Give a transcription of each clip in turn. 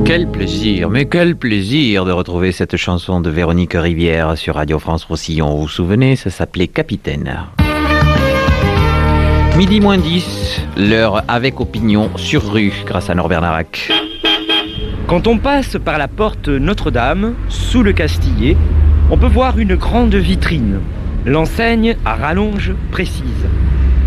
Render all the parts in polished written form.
Quel plaisir, mais quel plaisir de retrouver cette chanson de Véronique Rivière sur Radio France Roussillon. Vous vous souvenez, ça s'appelait Capitaine. Midi moins 10, l'heure avec opinion sur rue, grâce à Norbert Narac. Quand on passe par la porte Notre-Dame, sous le Castillet, on peut voir une grande vitrine. L'enseigne à rallonge précise.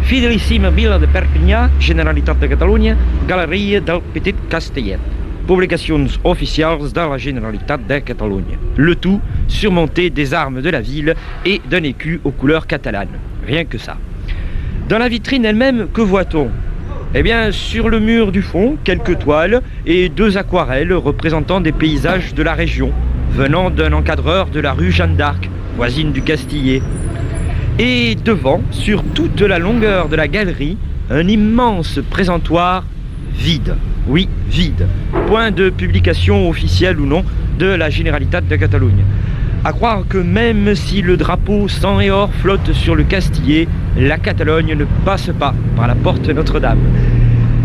Fidelissima Villa de Perpinyà, Generalitat de Catalunya, Galeria del Petit Castellet. Publications officielles de la Generalitat de Catalunya. Le tout surmonté des armes de la ville et d'un écu aux couleurs catalanes. Rien que ça. Dans la vitrine elle-même, que voit-on ? Eh bien, sur le mur du fond, quelques toiles et 2 aquarelles représentant des paysages de la région, venant d'un encadreur de la rue Jeanne d'Arc, voisine du Castillet. Et devant, sur toute la longueur de la galerie, un immense présentoir vide. Oui, vide. Point de publication officielle ou non de la Generalitat de Catalunya. À croire que même si le drapeau sang et or flotte sur le Castillet, la Catalogne ne passe pas par la porte Notre-Dame.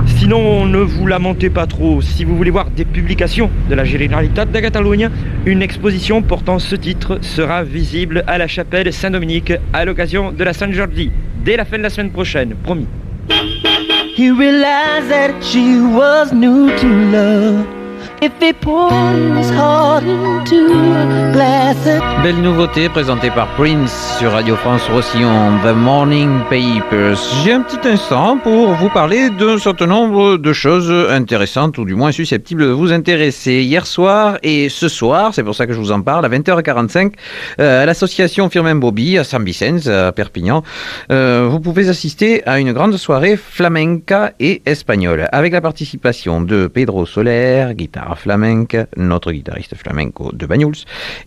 Sinon, ne vous lamentez pas trop. Si vous voulez voir des publications de la Generalitat de Catalunya, une exposition portant ce titre sera visible à la chapelle Saint-Dominique à l'occasion de la Saint-Jordi, dès la fin de la semaine prochaine, promis. He realized that she was new to love. If he poured his heart into a glass of... Belle nouveauté présentée par Prince sur Radio France Roussillon, The Morning Papers. J'ai un petit instant pour vous parler d'un certain nombre de choses intéressantes ou du moins susceptibles de vous intéresser. Hier soir et ce soir, c'est pour ça que je vous en parle, à 20h45, à l'association Firmin Bobby à Saint-Vicence, à Perpignan, vous pouvez assister à une grande soirée flamenca et espagnole avec la participation de Pedro Soler, guitare flamenque, notre guitariste flamenco de Banyuls,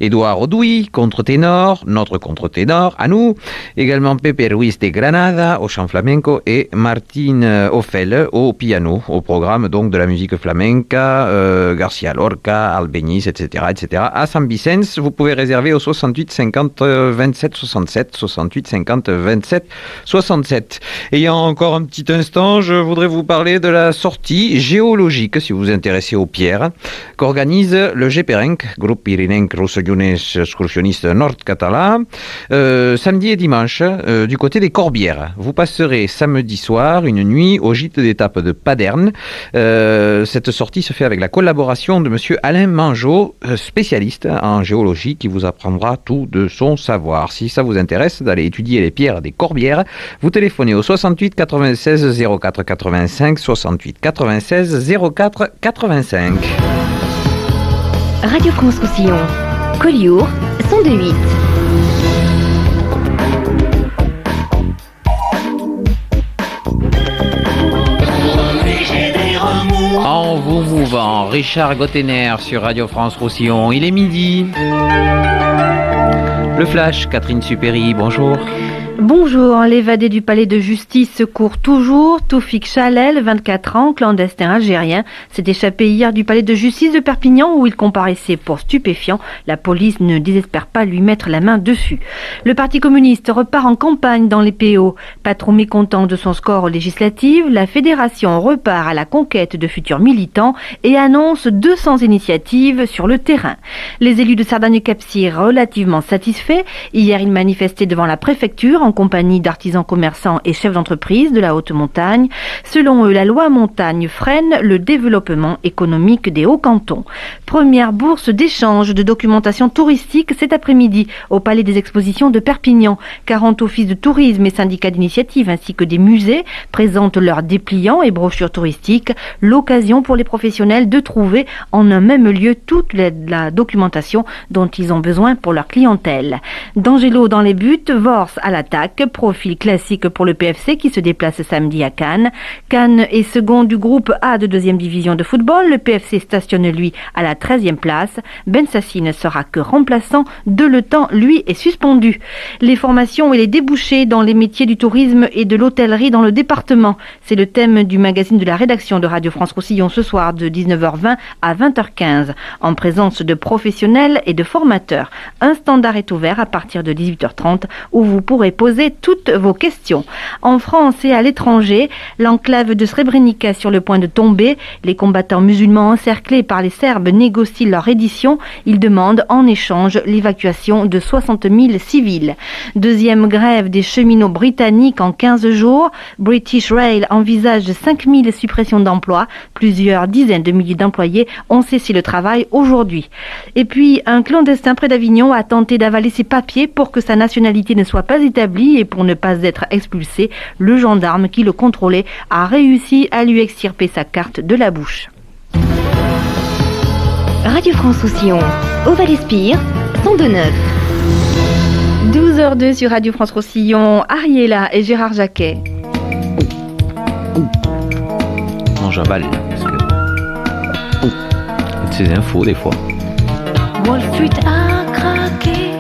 Édouard Audouy, contre-ténor, notre contre-ténor à nous, également Pepe Ruiz de Granada au chant flamenco et Martine Offel au piano, au programme donc de la musique flamenca, Garcia Lorca, Albéniz, etc., à Saint-Vicence. Vous pouvez réserver au 68 50 27 67, 68 50 27 67. Et il y a encore un petit instant, je voudrais vous parler de la sortie géologique, si vous vous intéressez aux pierres, qu'organise le GPRENC, Groupe Pirinenc Rossellonais Excursionniste Nord-Català, samedi et dimanche, du côté des Corbières. Vous passerez samedi soir une nuit au gîte d'étape de Paderne. Cette sortie se fait avec la collaboration de monsieur Alain Mangeot, spécialiste en géologie, qui vous apprendra tout de son savoir. Si ça vous intéresse d'aller étudier les pierres des Corbières, vous téléphonez au 68 96 04 85, 68 96 04 85. Radio France Roussillon, Collioure, 102.8. En vous mouvant, Richard Gottener sur Radio France Roussillon, il est midi. Le Flash, Catherine Supéry, bonjour. Bonjour, l'évadé du palais de justice court toujours. Toufik Chalel, 24 ans, clandestin algérien, s'est échappé hier du palais de justice de Perpignan où il comparaissait pour stupéfiant. La police ne désespère pas lui mettre la main dessus. Le Parti communiste repart en campagne dans les PO. Pas trop mécontent de son score aux législatives, la fédération repart à la conquête de futurs militants et annonce 200 initiatives sur le terrain. Les élus de Sardagne-Capcir relativement satisfaits. Hier, ils manifestaient devant la préfecture en compagnie d'artisans commerçants et chefs d'entreprise de la haute montagne. Selon eux, la loi montagne freine le développement économique des hauts-cantons. Première bourse d'échange de documentation touristique cet après-midi au Palais des Expositions de Perpignan. 40 offices de tourisme et syndicats d'initiative ainsi que des musées présentent leurs dépliants et brochures touristiques. L'occasion pour les professionnels de trouver en un même lieu toute la documentation dont ils ont besoin pour leur clientèle. D'Angelo dans les buts, Vors à l'attaque, profil classique pour le PFC qui se déplace samedi à Cannes. Cannes est second du groupe A de 2e division de football. Le PFC stationne lui à la 13e place. Ben Sassi ne sera que remplaçant de Le Temps, lui, est suspendu. Les formations et les débouchés dans les métiers du tourisme et de l'hôtellerie dans le département. C'est le thème du magazine de la rédaction de Radio France Roussillon ce soir de 19h20 à 20h15 en présence de professionnels et de formateurs. Un standard est ouvert à partir de 18h30 où vous pourrez poser poser toutes vos questions. En France et à l'étranger, l'enclave de Srebrenica sur le point de tomber. Les combattants musulmans encerclés par les Serbes négocient leur reddition. Ils demandent en échange l'évacuation de 60 000 civils. Deuxième grève des cheminots britanniques en 15 jours. British Rail envisage 5 000 suppressions d'emplois. Plusieurs dizaines de milliers d'employés ont cessé le travail aujourd'hui. Et puis, un clandestin près d'Avignon a tenté d'avaler ses papiers pour que sa nationalité ne soit pas établie et pour ne pas être expulsé. Le gendarme qui le contrôlait a réussi à lui extirper sa carte de la bouche. Radio France Roussillon, au Val-Espire, 102.9. 12h02 sur Radio France Roussillon, Ariella et Gérard Jacquet. Non, j'avale, parce que... Il y a de ces infos, des fois. Wall Street a craqué.